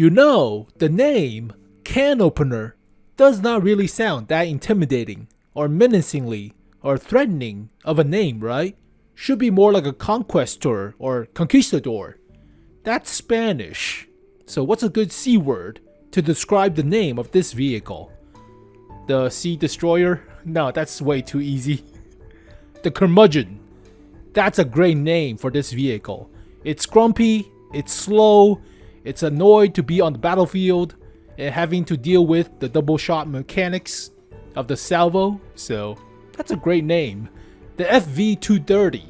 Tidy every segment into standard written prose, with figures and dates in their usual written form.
You know, the name Canopener does not really sound that intimidating or menacingly or threatening of a name, right? Should be more like a conquestor or conquistador. That's Spanish. So what's a good C word to describe the name of this vehicle? The Sea Destroyer? No, that's way too easy. The Curmudgeon. That's a great name for this vehicle. It's grumpy, it's slow, it's annoyed to be on the battlefield, and having to deal with the double shot mechanics of the salvo, so that's a great name. The FV230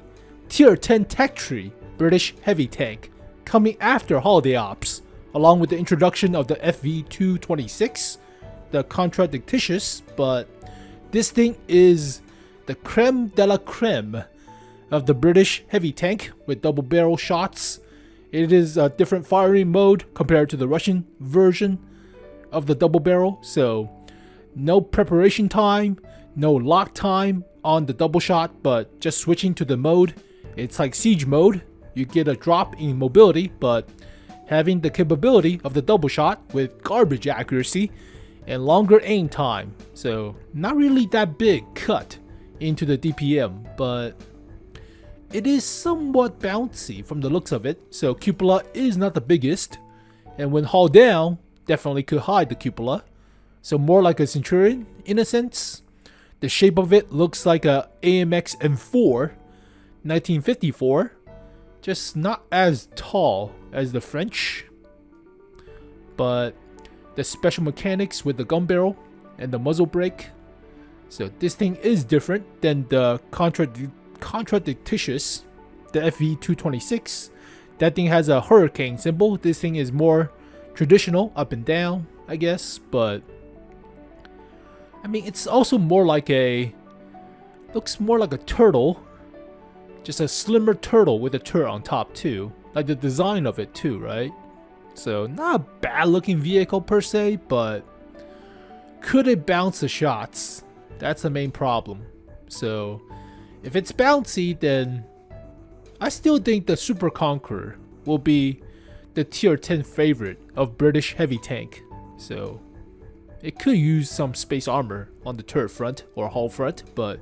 Tier 10 Tech Tree British heavy tank, coming after Holiday Ops, along with the introduction of the FV226, the contradictitious, but this thing is the creme de la creme of the British heavy tank with double barrel shots. It is a different firing mode compared to the Russian version of the double barrel, so no preparation time, no lock time on the double shot, but just switching to the mode. It's like siege mode. You get a drop in mobility, but having the capability of the double shot with garbage accuracy and longer aim time, so not really that big cut into the DPM, but it is somewhat bouncy from the looks of it, so cupola is not the biggest, and when hauled down, definitely could hide the cupola, so more like a Centurion in a sense. The shape of it looks like a AMX M4 1954, just not as tall as the French, but the special mechanics with the gun barrel and the muzzle brake, so this thing is different than the contradictitious, the FV226. That thing has a hurricane symbol. This thing is more traditional, up and down, I guess, but I mean, it's also more like looks more like a turtle, just a slimmer turtle with a turret on top too, like the design of it too, right? So not a bad looking vehicle per se, but could it bounce the shots? That's the main problem. So if it's bouncy, then I still think the Super Conqueror will be the tier 10 favorite of British heavy tank. So it could use some space armor on the turret front or hull front, but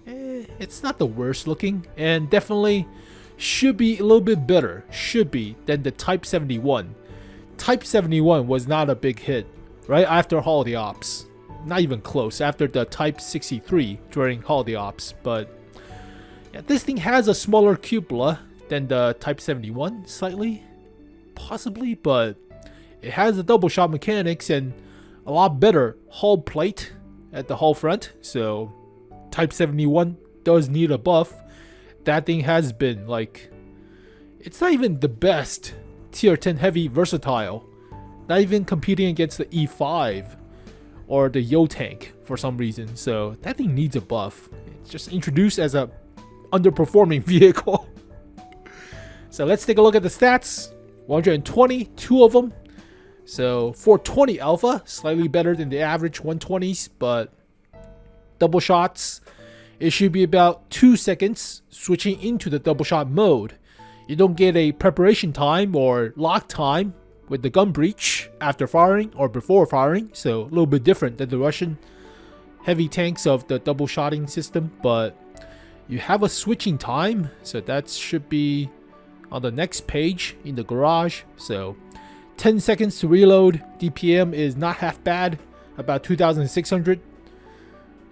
it's not the worst looking, and definitely should be a little bit better, than the Type 71. Type 71 was not a big hit right after Holiday Ops. Not even close, after the Type 63 during Holiday Ops, but yeah, this thing has a smaller cupola than the Type 71, slightly, possibly, but it has the double shot mechanics and a lot better hull plate at the hull front, so Type 71 does need a buff. That thing has been like, it's not even the best tier 10 heavy versatile, not even competing against the E5 or the Yo tank for some reason, so that thing needs a buff. It's just introduced as a underperforming vehicle. So let's take a look at the stats. 120, two of them. So 420 alpha, slightly better than the average 120s, but double shots, it should be about 2 seconds switching into the double shot mode. You don't get a preparation time or lock time with the gun breach after firing or before firing, so a little bit different than the Russian heavy tanks of the double shotting system, but you have a switching time, so that should be on the next page in the garage. So 10 seconds to reload. DPM is not half bad, about 2,600.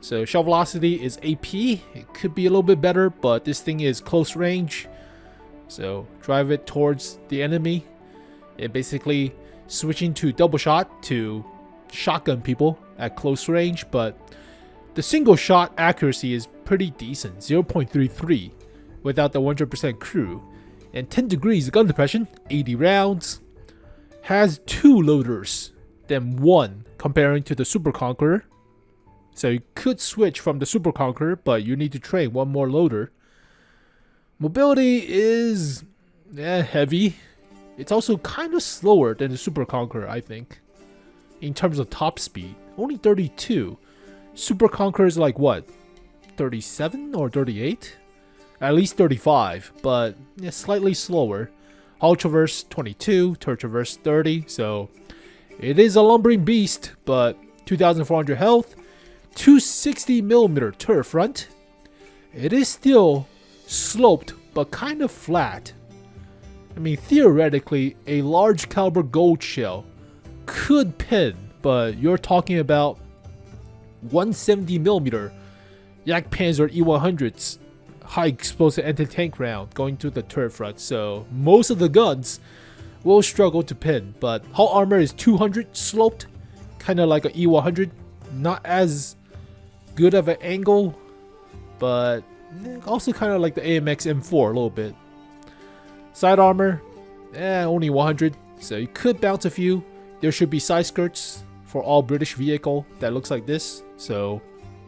So shell velocity is AP. It could be a little bit better, but this thing is close range. So drive it towards the enemy and basically switching to double shot to shotgun people at close range, but the single shot accuracy is pretty decent, 0.33 without the 100% crew, and 10 degrees gun depression, 80 rounds, has 2 loaders than 1 comparing to the Super Conqueror. So you could switch from the Super Conqueror, but you need to train 1 more loader. Mobility is heavy. It's also kind of slower than the Super Conqueror, I think, in terms of top speed. Only 32. Super Conqueror is like what, 37 or 38? At least 35, but yeah, slightly slower. Hull traverse 22, turret traverse 30. So it is a lumbering beast, but 2,400 health, 260mm turret front. It is still sloped, but kind of flat. I mean, theoretically, a large caliber gold shell could pin, but you're talking about 170mm Jagdpanzer E100's high explosive anti-tank round going to the turret front, so most of the guns will struggle to pin. But hull armor is 200 sloped, kind of like an E100, not as good of an angle, but also kind of like the AMX M4 a little bit. Side armor, only 100, so you could bounce a few. There should be side skirts for all British vehicle that looks like this, so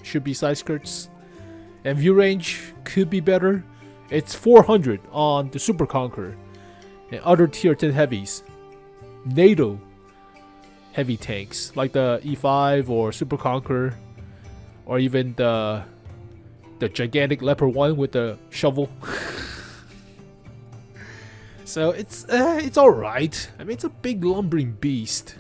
should be side skirts. And view range could be better. It's 400 on the Super Conqueror and other tier 10 heavies. NATO heavy tanks like the E5 or Super Conqueror, or even the gigantic Leopard 1 with the shovel. So it's alright. I mean, it's a big lumbering beast.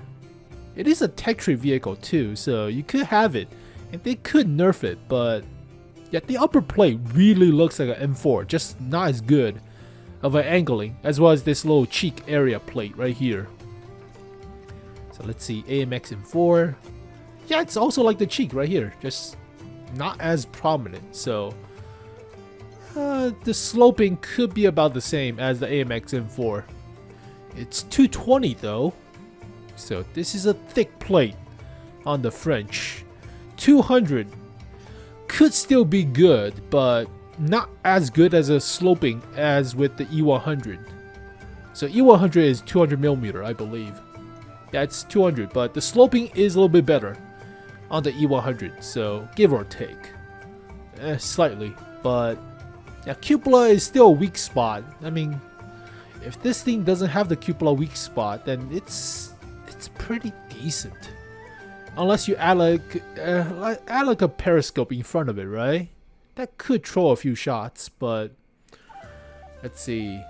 It is a tech tree vehicle too, so you could have it and they could nerf it, but yeah, the upper plate really looks like an M4, just not as good of an angling, as well as this little cheek area plate right here. So let's see, AMX M4. Yeah, it's also like the cheek right here, just not as prominent. So the sloping could be about the same as the AMX M4. It's 220 though, so this is a thick plate on the French. 200 could still be good, but not as good as a sloping as with the E100. So E100 is 200mm, I believe. Yeah, it's 200, but the sloping is a little bit better on the E100, so give or take. Slightly, but yeah, cupola is still a weak spot. I mean, if this thing doesn't have the cupola weak spot, then it's pretty decent. Unless you add like a periscope in front of it, right? That could throw a few shots, but let's see.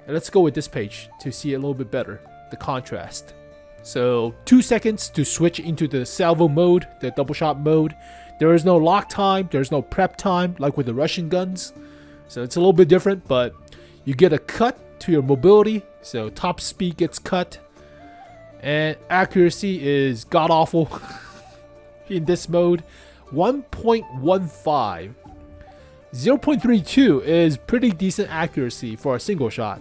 Let's go with this page to see it a little bit better, the contrast. So 2 seconds to switch into the salvo mode, the double shot mode. There is no lock time, there's no prep time like with the Russian guns. So it's a little bit different, but you get a cut to your mobility. So top speed gets cut. And accuracy is god awful in this mode. 1.15. 0.32 is pretty decent accuracy for a single shot.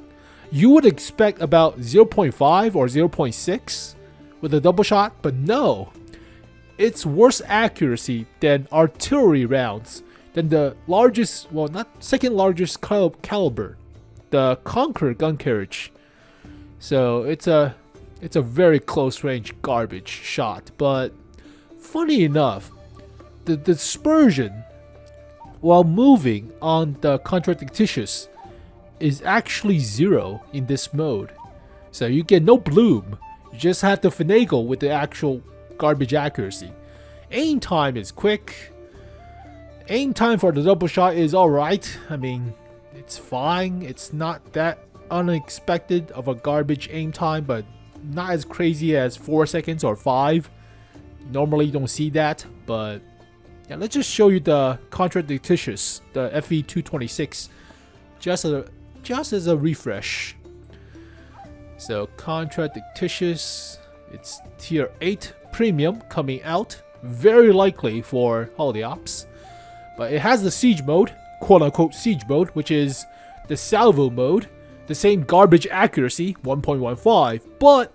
You would expect about 0.5 or 0.6 with a double shot, but no. It's worse accuracy than artillery rounds, than the largest, well, not second largest caliber, the Conqueror gun carriage. So it's a very close range garbage shot, but funny enough, the dispersion while moving on the contradictitious is actually 0 in this mode. So you get no bloom, you just have to finagle with the actual garbage accuracy. Aim time is quick. Aim time for the double shot is alright. I mean, it's fine. It's not that unexpected of a garbage aim time, but not as crazy as 4 seconds or 5. Normally you don't see that, but yeah, let's just show you the contradictitious, the FV226, just as a refresh. So contradictitious, it's tier 8 premium coming out, very likely for holiday ops, but it has the siege mode, quote unquote siege mode, which is the salvo mode, the same garbage accuracy, 1.15, but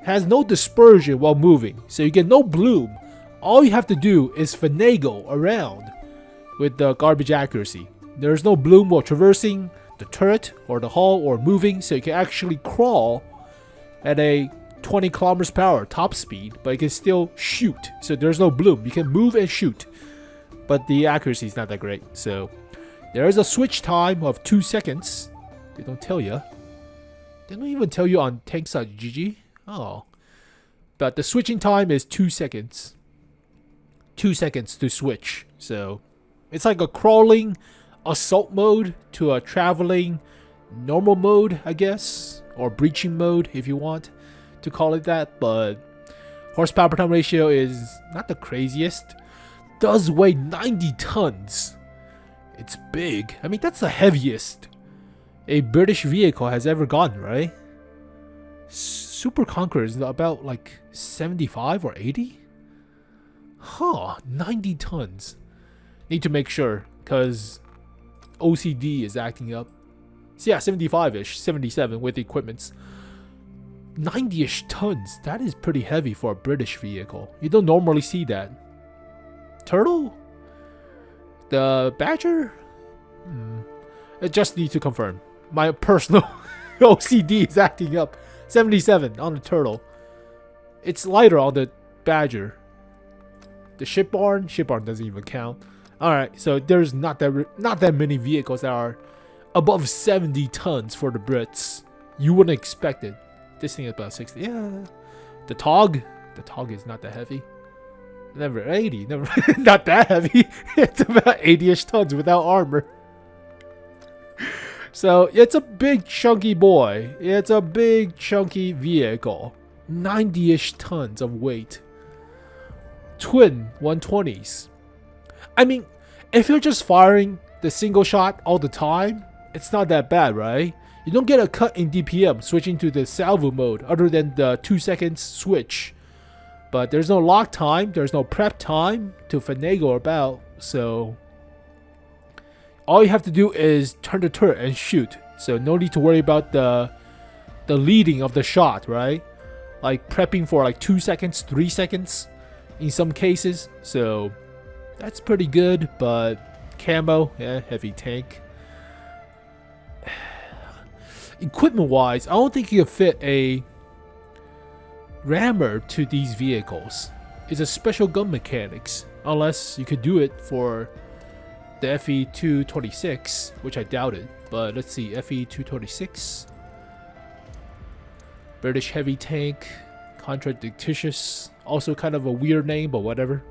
has no dispersion while moving, so you get no bloom. All you have to do is finagle around with the garbage accuracy. There's no bloom while traversing the turret or the hull or moving, so you can actually crawl at a 20 kilometers per hour top speed, but you can still shoot. So there's no bloom. You can move and shoot, but the accuracy is not that great. So there is a switch time of 2 seconds. They don't tell you. They don't even tell you on tank.gg. Oh, but the switching time is 2 seconds. 2 seconds to switch. So it's like a crawling assault mode to a traveling normal mode, I guess. or breaching mode if you want to call it that, but horsepower per ton ratio is not the craziest. Does weigh 90 tons. It's big. I mean, that's the heaviest a British vehicle has ever gotten, right? Super Conqueror is about like 75 or 80? Huh, 90 tons. Need to make sure, because OCD is acting up. So yeah, 75-ish, 77 with equipments. 90-ish tons. That is pretty heavy for a British vehicle. You don't normally see that. Turtle? The Badger? I just need to confirm. My personal OCD is acting up. 77 on the Turtle. It's lighter on the Badger. The Ship Barn doesn't even count. Alright, so there's not that many vehicles that are above 70 tons for the Brits. You wouldn't expect it. This thing is about 60. Yeah. The Tog is not that heavy. Never 80. Never not that heavy. It's about 80-ish tons without armor. So it's a big chunky boy. It's a big chunky vehicle. 90-ish tons of weight. Twin 120s. I mean, if you're just firing the single shot all the time, it's not that bad, right? You don't get a cut in DPM switching to the salvo mode other than the 2 seconds switch. But there's no lock time, there's no prep time to finagle about, so all you have to do is turn the turret and shoot. So no need to worry about the leading of the shot, right? Like prepping for like 2 seconds, 3 seconds in some cases. So that's pretty good, but camo, yeah, heavy tank. Equipment wise, I don't think you can fit a rammer to these vehicles. It's a special gun mechanics, unless you could do it for the FV226, which I doubted. But let's see, FV226, British heavy tank, contradictitious, also kind of a weird name, but whatever.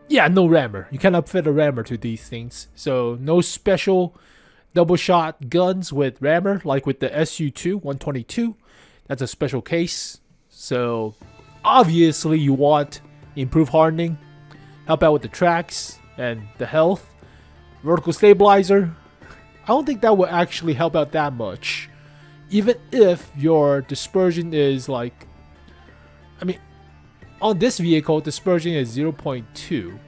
Yeah, no rammer. You cannot fit a rammer to these things. So no special double shot guns with rammer like with the SU2 122. That's a special case. So obviously you want improved hardening, help out with the tracks and the health. Vertical stabilizer, I don't think that will actually help out that much. Even if your dispersion is like, I mean, on this vehicle, dispersion is 0.2.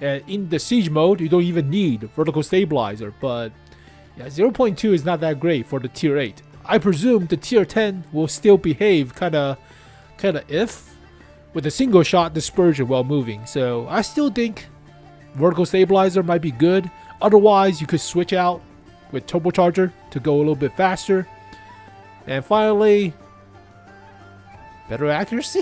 And in the siege mode, you don't even need vertical stabilizer. But yeah, 0.2 is not that great for the tier 8. I presume the tier 10 will still behave kinda if with a single shot dispersion while moving. So I still think vertical stabilizer might be good. Otherwise, you could switch out with turbocharger to go a little bit faster. And finally, better accuracy.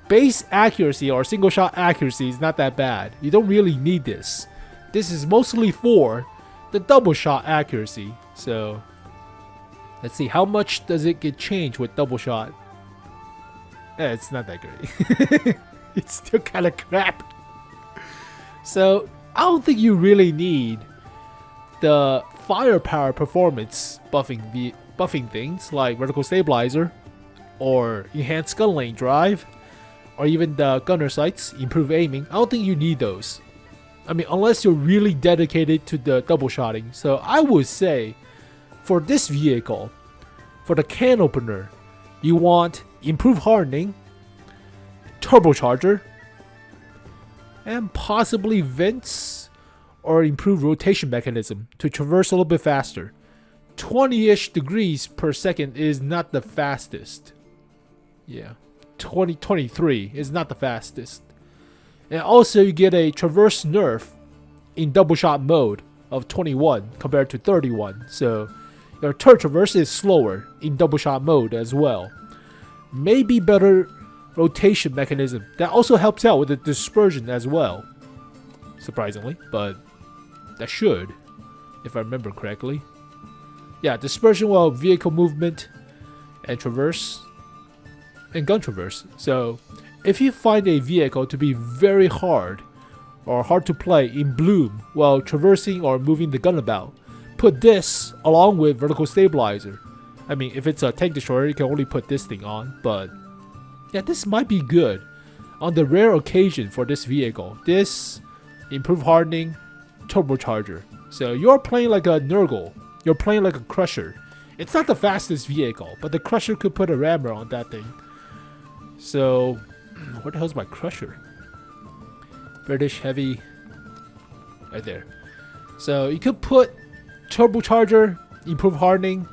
Base accuracy or single shot accuracy is not that bad. You don't really need this. This is mostly for the double shot accuracy. So let's see, how much does it get changed with double shot? It's not that great. It's still kind of crap. So I don't think you really need the firepower performance buffing things like vertical stabilizer or enhanced gun lane drive or even the gunner sights, improve aiming. I don't think you need those. I mean, unless you're really dedicated to the double shotting. So I would say for this vehicle, for the Canopener, you want improved hardening, turbocharger, and possibly vents or improved rotation mechanism to traverse a little bit faster. 20-ish degrees per second is not the fastest. Yeah, 23 is not the fastest. And also you get a traverse nerf in double shot mode of 21 compared to 31. So your turret traverse is slower in double shot mode as well. Maybe better rotation mechanism that also helps out with the dispersion as well. Surprisingly, but that should, if I remember correctly. Yeah, dispersion while vehicle movement and traverse and gun traverse. So if you find a vehicle to be very hard or hard to play in bloom while traversing or moving the gun about, put this along with vertical stabilizer. I mean, if it's a tank destroyer, you can only put this thing on. But yeah, this might be good on the rare occasion for this vehicle. This improved hardening, turbocharger. So you're playing like a 𝗙𝗮𝟮. You're playing like a crusher. It's not the fastest vehicle, but the crusher could put a rammer on that thing. So where the hell's my crusher? British heavy. Right there. So you could put turbocharger, improved hardening,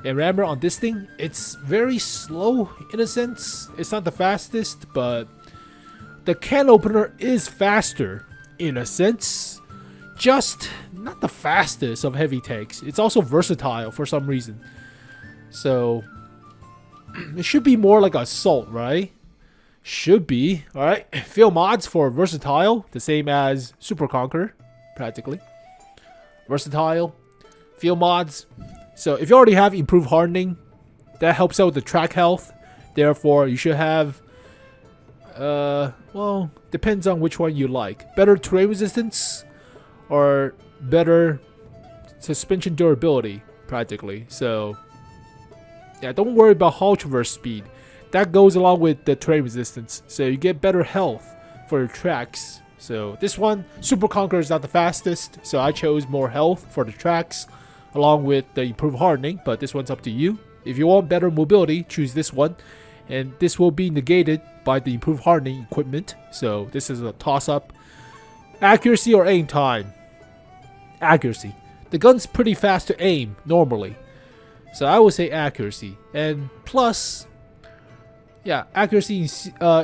and rammer on this thing. It's very slow in a sense. It's not the fastest, but the can opener is faster in a sense. Just not the fastest of heavy tanks. It's also versatile for some reason. So it should be more like assault, right? Should be. Alright. Field mods for versatile, the same as Super Conqueror, practically. Versatile. Field mods. So if you already have improved hardening, that helps out with the track health. Therefore, you should have, well, depends on which one you like. Better terrain resistance or better suspension durability, practically. So, yeah, don't worry about hull traverse speed. That goes along with the terrain resistance. So you get better health for your tracks. So this one, Super Conqueror is not the fastest. So I chose more health for the tracks, along with the improved hardening, but this one's up to you. If you want better mobility, choose this one, and this will be negated by the improved hardening equipment. So this is a toss-up. Accuracy or aim time? Accuracy. The gun's pretty fast to aim normally, so I would say accuracy. And plus, yeah, accuracy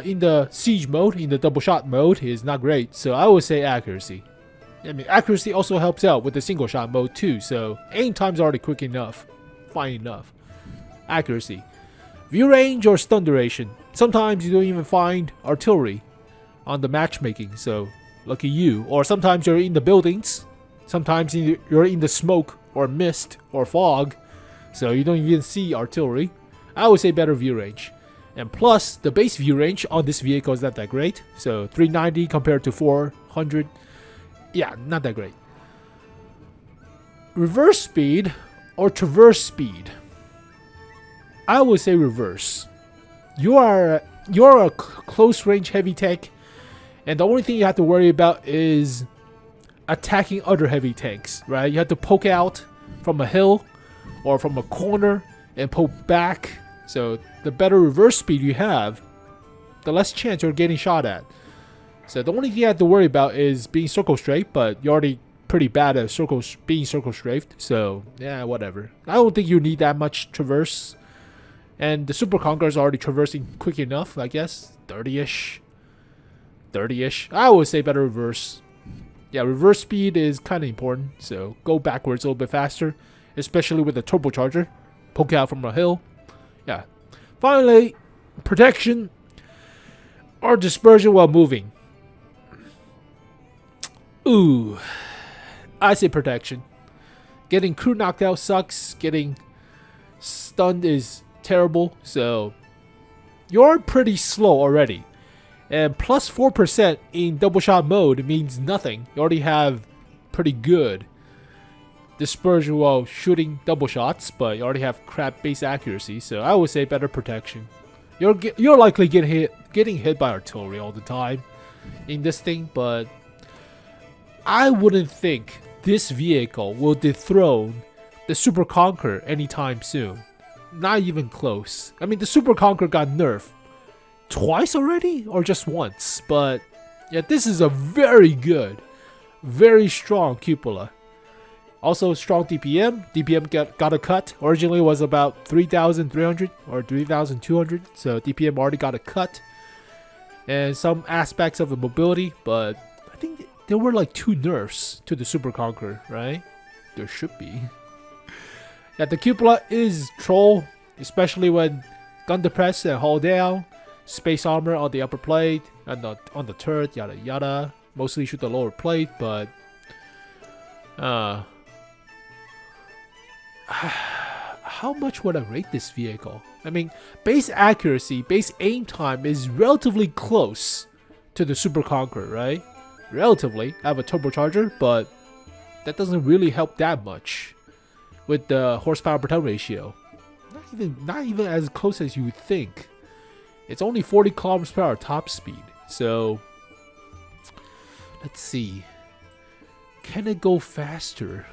in the siege mode, in the double shot mode, is not great, so I would say accuracy. I mean, accuracy also helps out with the single shot mode too, so aim time's already quick enough, fine enough. Accuracy. View range or stun duration. Sometimes you don't even find artillery on the matchmaking, so lucky you. Or sometimes you're in the buildings, sometimes you're in the smoke or mist or fog, so you don't even see artillery. I would say better view range. And plus, the base view range on this vehicle is not that great, so 390 compared to 400. Yeah, not that great. Reverse speed or traverse speed? I would say reverse. You're a close range heavy tank, and the only thing you have to worry about is attacking other heavy tanks, right? You have to poke out from a hill or from a corner and poke back. So the better reverse speed you have, the less chance you're getting shot at. So the only thing you have to worry about is being circle strafed, but you're already pretty bad at being circle strafed. So yeah, whatever. I don't think you need that much traverse. And the Super Conqueror is already traversing quick enough, I guess. 30-ish. 30-ish. I would say better reverse. Yeah, reverse speed is kind of important. So go backwards a little bit faster, especially with the turbocharger. Poke out from a hill. Yeah. Finally, protection or dispersion while moving. Ooh, I say protection. Getting crew knocked out sucks. Getting stunned is terrible. So you're pretty slow already. And plus 4% in double shot mode means nothing. You already have pretty good dispersion while shooting double shots, but you already have crap base accuracy. So I would say better protection. You're likely getting hit by artillery all the time in this thing, but I wouldn't think this vehicle will dethrone the Super Conqueror anytime soon. Not even close. I mean, the Super Conqueror got nerfed twice already, or just once. But yeah, this is a very good, very strong cupola. Also strong DPM. DPM got a cut. Originally was about 3,300 or 3,200. So DPM already got a cut. And some aspects of the mobility, but I think there were like 2 nerfs to the Super Conqueror, right? There should be. Yeah, the cupola is troll, especially when gun depress and hull down. Space armor on the upper plate and on the turret, yada yada. Mostly shoot the lower plate, but how much would I rate this vehicle? I mean, base accuracy, base aim time is relatively close to the Super Conqueror, right? Relatively. I have a turbocharger, but that doesn't really help that much. with the horsepower per ton ratio. Not even as close as you would think. It's only 40 kilometers per hour top speed. So let's see. Can it go faster?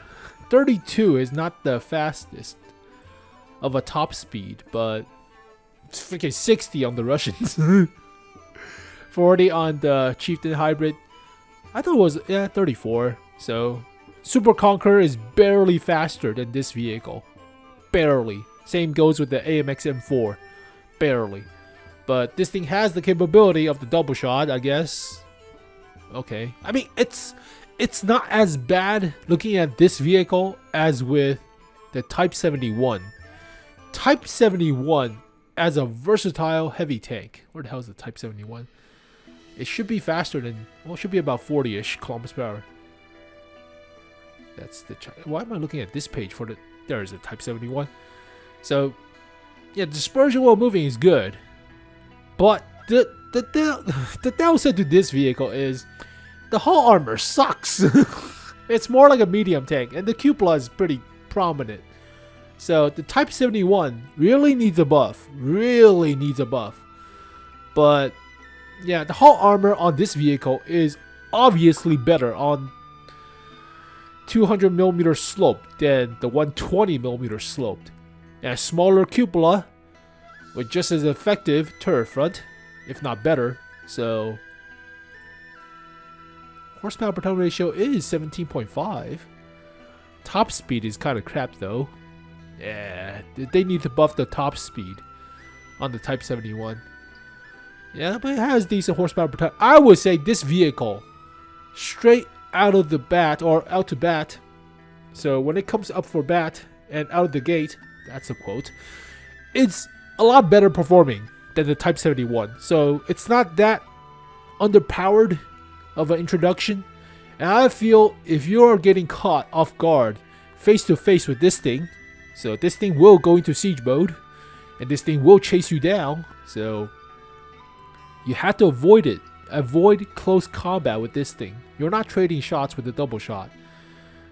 32 is not the fastest of a top speed, but it's freaking 60 on the Russians. 40 on the Chieftain hybrid. I thought it was 34. So Super Conqueror is barely faster than this vehicle. Barely. Same goes with the AMX M4. Barely. But this thing has the capability of the double shot, I guess. Okay. I mean, it's not as bad looking at this vehicle as with the Type 71. Type 71 as a versatile heavy tank. Where the hell is the Type 71? It should be faster than, well, it should be about 40-ish kilometers per hour. That's the, why am I looking at this page for the, there is a Type 71. So, yeah, dispersion while moving is good. But the downside to this vehicle is the hull armor sucks. It's more like a medium tank, and the 𝗙𝗮𝗯 is pretty prominent. So the Type 71 really needs a buff. Really needs a buff. But yeah, the hull armor on this vehicle is obviously better on 200mm slope than the 120mm sloped. And a smaller 𝗙𝗮𝗯 with just as effective turret front, if not better. So horsepower per ton ratio is 17.5. Top speed is kind of crap though. Yeah, they need to buff the top speed on the Type 71. Yeah, but it has decent horsepower per ton. I would say this vehicle, straight out of the bat, or out to bat, so when it comes up for bat and out of the gate, that's a quote, it's a lot better performing than the Type 71. So it's not that underpowered of an introduction. And I feel if you're getting caught off guard face to face with this thing, so this thing will go into siege mode and this thing will chase you down, so you have to avoid it. Avoid close combat with this thing. You're not trading shots with the double shot.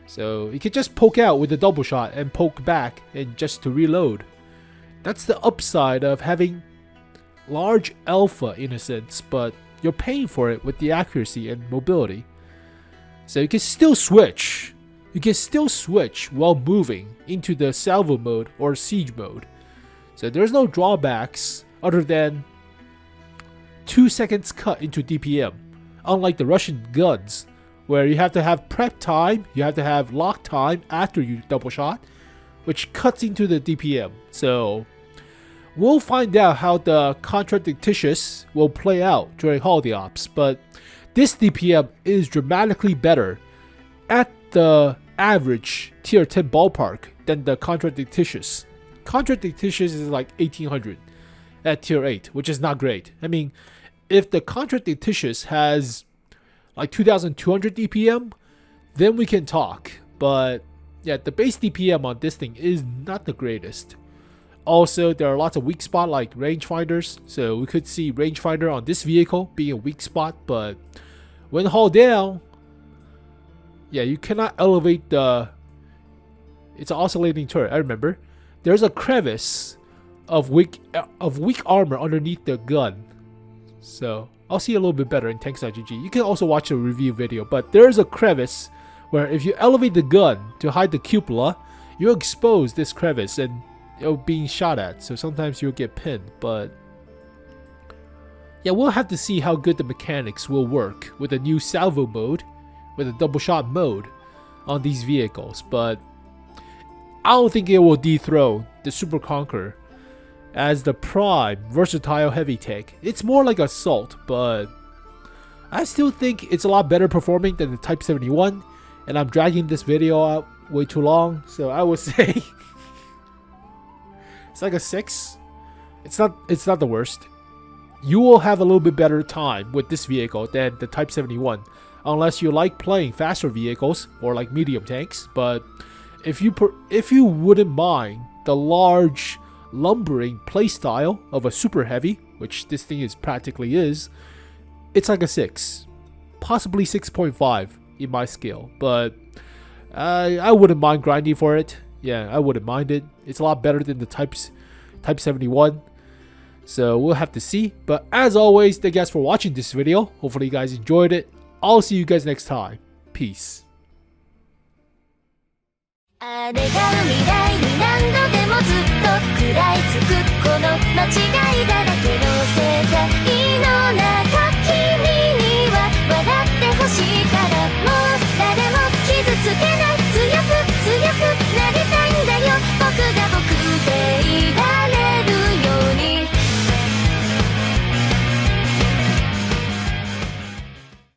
So you can just poke out with the double shot and poke back and just to reload. That's the upside of having large alpha in a sense, but you're paying for it with the accuracy and mobility. So you can still switch. You can still switch while moving into the salvo mode or siege mode. So there's no drawbacks other than 2 seconds cut into DPM. Unlike the Russian guns, where you have to have prep time, you have to have lock time after you double shot, which cuts into the DPM. So we'll find out how the contradictitious will play out during holiday ops, but this DPM is dramatically better at the average tier 10 ballpark than the contradictitious. Contradictitious is like 1800 at tier 8, which is not great. I mean, if the contradictitious has like 2200 DPM, then we can talk. But yeah, the base DPM on this thing is not the greatest. Also, there are lots of weak spot like rangefinders, so we could see rangefinder on this vehicle being a weak spot, but when hauled down, yeah, you cannot elevate the, it's an oscillating turret, I remember. There's a crevice of weak armor underneath the gun. So I'll see a little bit better in tanks.gg. You can also watch a review video, but there's a crevice where if you elevate the gun to hide the 𝗙𝗮𝗯, you expose this crevice and it'll being shot at, so sometimes you'll get pinned. But yeah, we'll have to see how good the mechanics will work with a new salvo mode, with a double shot mode on these vehicles. But I don't think it will dethrone the Super Conqueror as the prime versatile heavy tank. It's more like assault, but I still think it's a lot better performing than the Type 71, and I'm dragging this video out way too long, so I would say it's like a 6. It's not the worst. You will have a little bit better time with this vehicle than the Type 71, unless you like playing faster vehicles or like medium tanks. But if you wouldn't mind the large lumbering playstyle of a super heavy, which this thing is practically is, it's like a 6, possibly 6.5 in my scale. But I wouldn't mind grinding for it. yeah, I wouldn't mind it. It's a lot better than the Type 71. So we'll have to see. But as always, thank you guys for watching this video. Hopefully you guys enjoyed it. I'll see you guys next time. Peace. あれが未来に何度でもずっと食らいつくこの間違いだ